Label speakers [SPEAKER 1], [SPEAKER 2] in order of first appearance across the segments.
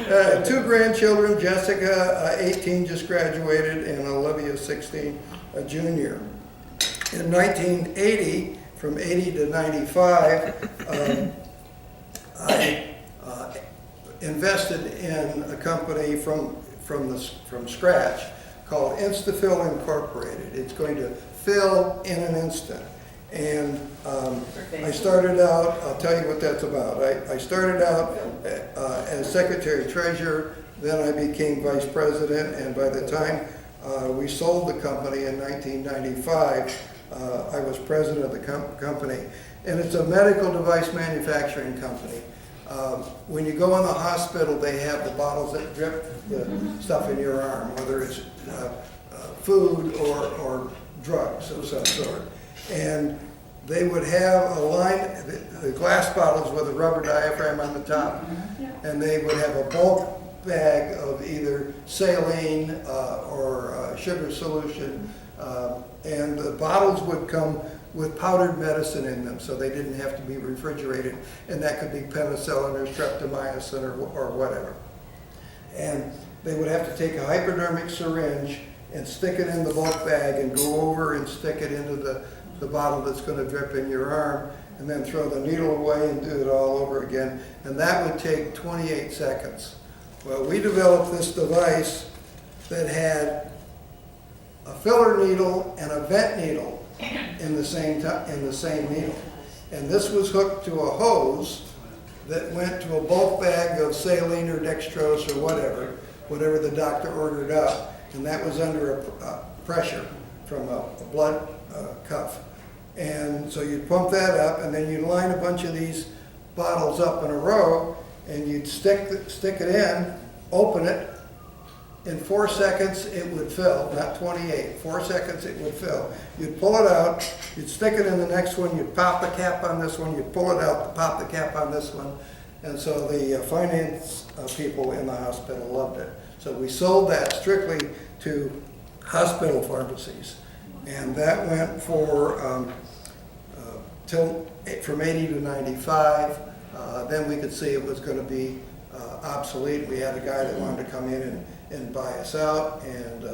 [SPEAKER 1] Two grandchildren, Jessica, 18, just graduated, and Olivia, 16, a junior. In 1980, from 80 to 95, I invested in a company from scratch called InstaFill Incorporated. It's going to fill in an instant. And I started out, I'll tell you what that's about. I started out as Secretary Treasurer, then I became Vice President, and by the time we sold the company in 1995, I was President of the company. And it's a medical device manufacturing company. When you go in the hospital, they have the bottles that drip the stuff in your arm, whether it's food or drugs of some sort. And they would have a line, the glass bottles with a rubber diaphragm on the top, and they would have a bulk bag of either saline or sugar solution, and the bottles would come with powdered medicine in them, so they didn't have to be refrigerated, and that could be penicillin or streptomycin or whatever. And they would have to take a hypodermic syringe and stick it in the bulk bag and go over and stick it into the bottle that's going to drip in your arm, and then throw the needle away and do it all over again, and that would take 28 seconds. Well, we developed this device that had a filler needle and a vent needle in the same needle, and this was hooked to a hose that went to a bulk bag of saline or dextrose or whatever the doctor ordered up, and that was under a pressure from a blood cuff. And so you'd pump that up, and then you'd line a bunch of these bottles up in a row, and you'd stick it in, open it. In 4 seconds it would fill, not 28. 4 seconds it would fill. You'd pull it out, you'd stick it in the next one, you'd pop the cap on this one, you'd pull it out, pop the cap on this one. And so the finance people in the hospital loved it. So we sold that strictly to hospital pharmacies. And that went for from 80 to 95. Then we could see it was going to be obsolete. We had a guy that wanted to come in and buy us out, and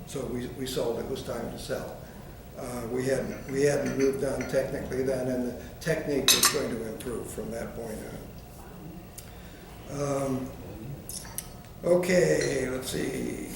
[SPEAKER 1] so we sold. It was time to sell. We hadn't moved on technically then, and the technique was going to improve from that point on. Okay, let's see.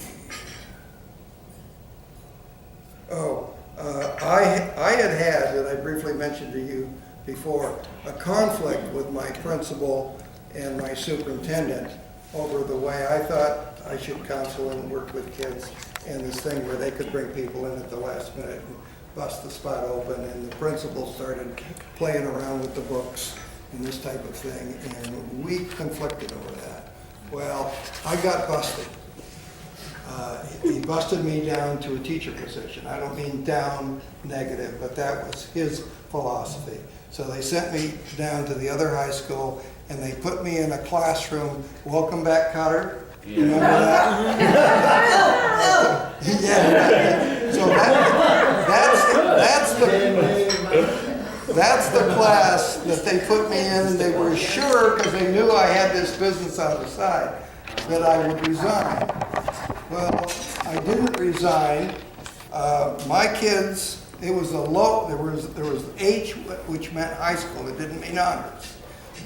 [SPEAKER 1] I had, and I briefly mentioned to you before, a conflict with my principal and my superintendent over the way I thought I should counsel and work with kids, and this thing where they could bring people in at the last minute and bust the spot open, and the principal started playing around with the books and this type of thing, and we conflicted over that. Well, I got busted. He busted me down to a teacher position. I don't mean down negative, but that was his philosophy. So they sent me down to the other high school, and they put me in a classroom. Welcome back, Cotter. Yeah. Remember that? Yeah. So that's the class that they put me in, and they were sure, because they knew I had this business on the side, that I would resign. Well, I didn't resign. My kids, it was a low, there was H, which meant high school. It didn't mean honors.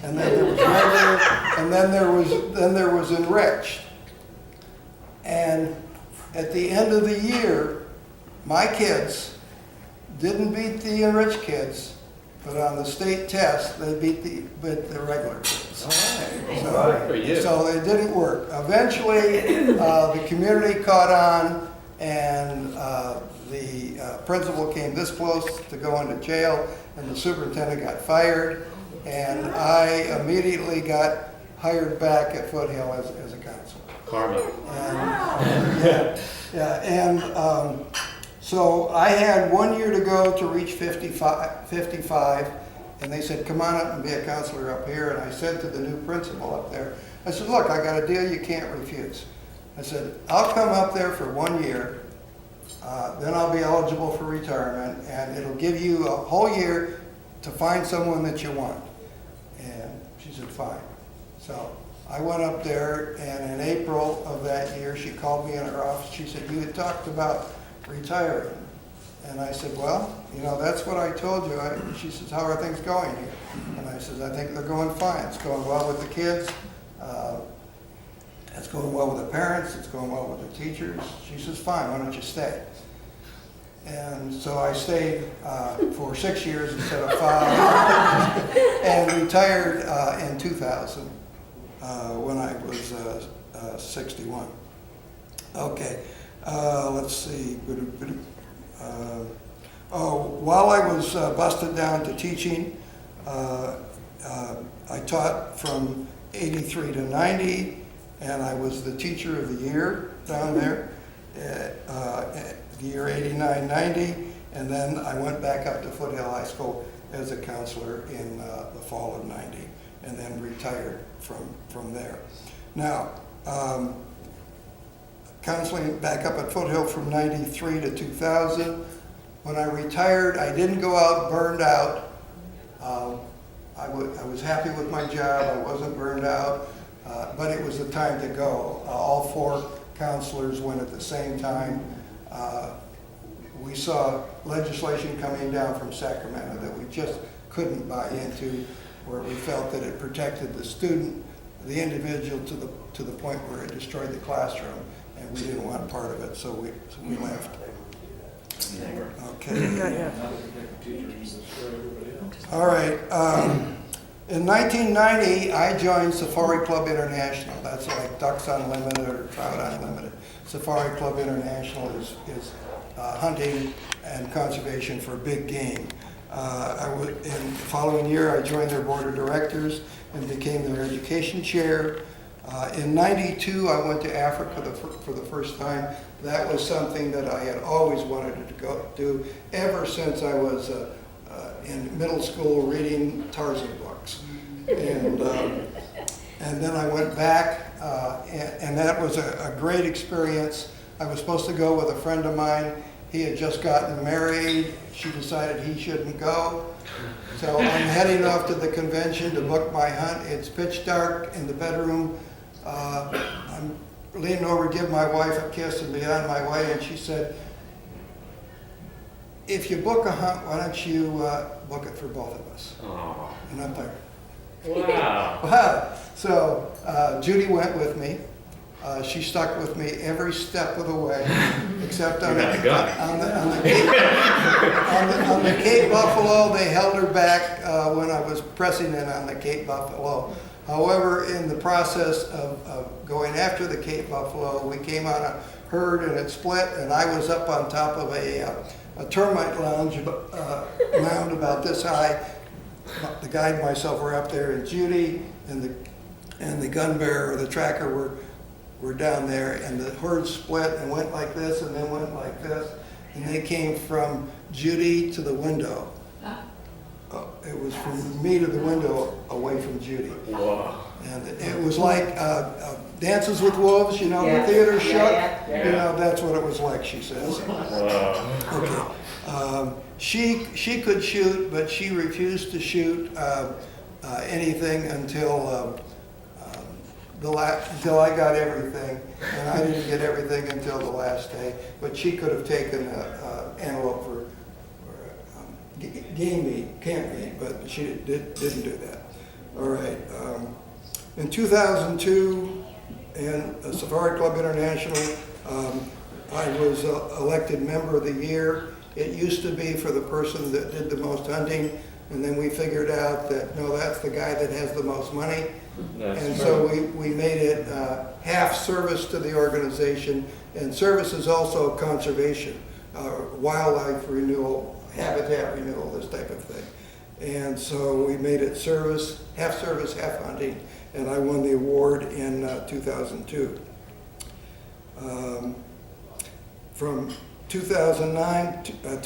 [SPEAKER 1] And then there was regular, and then there was enriched. And at the end of the year, my kids didn't beat the enriched kids, but on the state test, they beat the regular kids. So it didn't work. Eventually, the community caught on, and the principal came this close to going to jail, and the superintendent got fired, and I immediately got hired back at Foothill as a counselor.
[SPEAKER 2] Karma.
[SPEAKER 1] And so I had 1 year to go to reach 55, and they said, come on up and be a counselor up here. And I said to the new principal up there, I said, look, I got a deal you can't refuse. I said, I'll come up there for 1 year, then I'll be eligible for retirement, and it'll give you a whole year to find someone that you want. And she said, fine. So I went up there, and in April of that year, she called me in her office. She said, "You had talked about retiring." And I said, "Well, you know, that's what I told you." She says, "How are things going here?" And I said, "I think they're going fine. It's going well with the kids. It's going well with the parents. It's going well with the teachers." She says, "Fine, why don't you stay?" And so I stayed for 6 years instead of 5, and retired in 2000 when I was 61. Okay, let's see. While I was busted down to teaching, I taught from 83 to 90, and I was the teacher of the year down there, the year 89, 90, and then I went back up to Foothill High School as a counselor in the fall of 90, and then retired from there. Now, counseling back up at Foothill from 93 to 2000. When I retired, I didn't go out burned out. I was happy with my job. I wasn't burned out, but it was the time to go. All 4 counselors went at the same time. We saw legislation coming down from Sacramento that we just couldn't buy into, where we felt that it protected the student, the individual, to the point where it destroyed the classroom, and we didn't want part of it, so we left. Okay. All right. In 1990, I joined Safari Club International. That's like Ducks Unlimited or Trout Unlimited. Safari Club International is hunting and conservation for big game. In the following year, I joined their board of directors and became their education chair. In 92, I went to Africa for the first time. That was something that I had always wanted to go do ever since I was in middle school reading Tarzan books. And then I went back, and that was a great experience. I was supposed to go with a friend of mine. He had just gotten married. She decided he shouldn't go. So I'm heading off to the convention to book my hunt. It's pitch dark in the bedroom. I'm leaning over to give my wife a kiss and be on my way, and she said, "If you book a hunt, why don't you book it for both of us?"
[SPEAKER 2] Oh.
[SPEAKER 1] And I'm like,
[SPEAKER 2] Wow.
[SPEAKER 1] wow. So Judy went with me. She stuck with me every step of the way, except on the Cape Buffalo. They held her back when I was pressing in on the Cape Buffalo. However, in the process of going after the Cape Buffalo, we came on a herd and it split, and I was up on top of a termite mound about this high. The guide and myself were up there, and Judy and the gun bearer or the tracker were down there, and the herd split and went like this and then went like this, and they came from Judy to the window. It was from me to the window away from Judy.
[SPEAKER 2] Wow.
[SPEAKER 1] And it was like Dances with Wolves, you know, the theater shook. You know, that's what it was like, she says.
[SPEAKER 2] Wow.
[SPEAKER 1] Okay. She could shoot, but she refused to shoot anything until I got everything, and I didn't get everything until the last day. But she could have taken an antelope for game meat, camp meat, but she didn't do that. All right. In 2002, in Safari Club International, I was elected member of the year. It used to be for the person that did the most hunting, and then we figured out that, no, that's the guy that has the most money. So we made it half service to the organization, and service is also conservation, wildlife renewal, habitat renewal, this type of thing. And so we made it service, half hunting, and I won the award in 2002. From 2007 to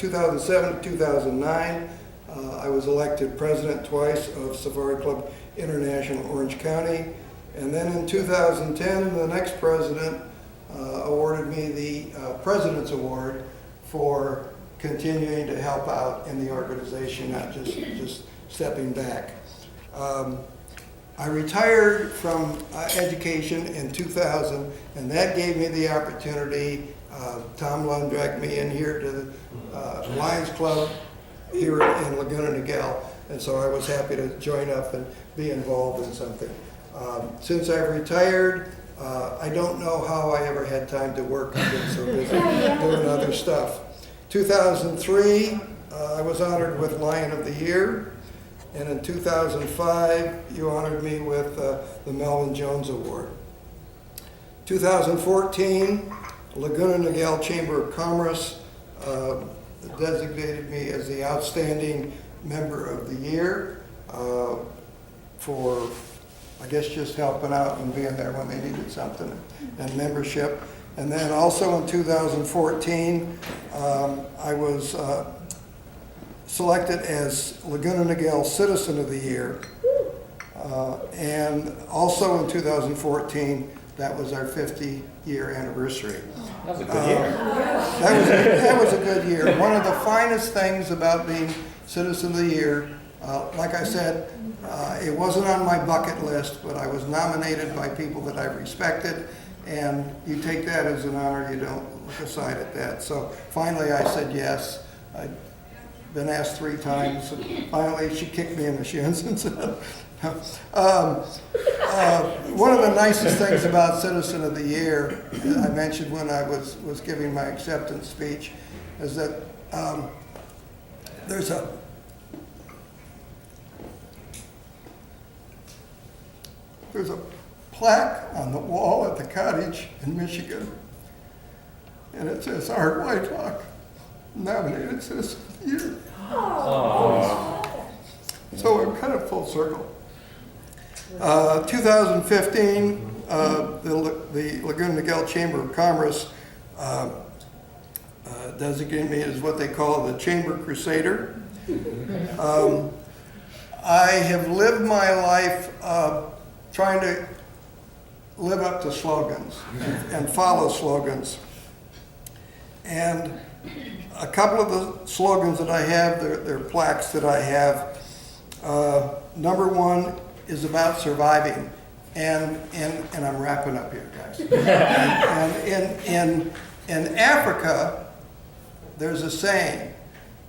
[SPEAKER 1] 2009, I was elected president twice of Safari Club International Orange County. And then in 2010, the next president awarded me the President's Award for continuing to help out in the organization, not just stepping back. I retired from education in 2000, and that gave me the opportunity. Tom Lund dragged me in here to the Lions Club here in Laguna Niguel, and so I was happy to join up and be involved in something. Since I've retired, I don't know how I ever had time to work. I've been so busy doing other stuff. 2003, I was honored with Lion of the Year. And in 2005, you honored me with the Melvin Jones Award. 2014, Laguna Niguel Chamber of Commerce designated me as the Outstanding Member of the Year for, I guess, just helping out and being there when they needed something, and membership. And then also in 2014, I was selected as Laguna Niguel Citizen of the Year. And also in 2014, that was our 50-year anniversary.
[SPEAKER 2] That was a good year.
[SPEAKER 1] That was a good year. One of the finest things about being Citizen of the Year, like I said, it wasn't on my bucket list, but I was nominated by people that I respected, and you take that as an honor, you don't look aside at that. So finally I said yes. I'd been asked 3 times, and finally she kicked me in the shins and said, one of the nicest things about Citizen of the Year, I mentioned when I was giving my acceptance speech, is that there's a plaque on the wall at the cottage in Michigan, and it says Art Whitelock, nominated Citizen of the Year. So I'm kind of full circle. 2015, the Laguna Niguel Chamber of Commerce designated me as what they call the Chamber Crusader. I have lived my life trying to live up to slogans and follow slogans. And a couple of the slogans that I have, they're plaques that I have. Number 1 is about surviving, and I'm wrapping up here, guys. And in Africa, there's a saying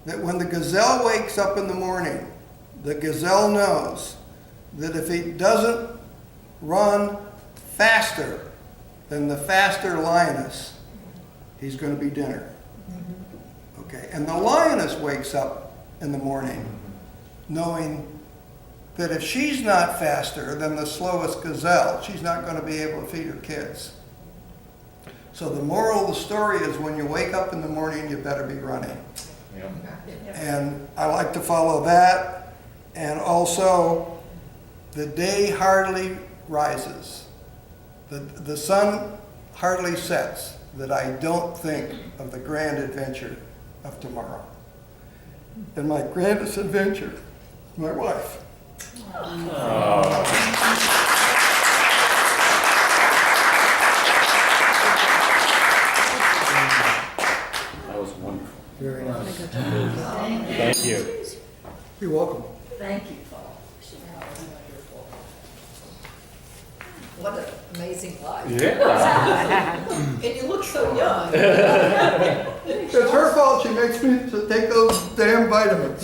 [SPEAKER 1] that when the gazelle wakes up in the morning, the gazelle knows that if he doesn't run faster than the faster lioness, he's going to be dinner. Okay, and the lioness wakes up in the morning knowing that if she's not faster than the slowest gazelle, she's not going to be able to feed her kids. So the moral of the story is when you wake up in the morning, you better be running.
[SPEAKER 2] Yep.
[SPEAKER 1] And I like to follow that. And also, the day hardly rises. The sun hardly sets that I don't think of the grand adventure of tomorrow. And my grandest adventure, my wife.
[SPEAKER 2] That was wonderful.
[SPEAKER 1] Very nice.
[SPEAKER 2] Thank you.
[SPEAKER 1] You're welcome.
[SPEAKER 3] Thank you, Paul. What an amazing life.
[SPEAKER 2] Yeah.
[SPEAKER 3] And you look so young.
[SPEAKER 1] It's her fault she makes me to take those damn vitamins.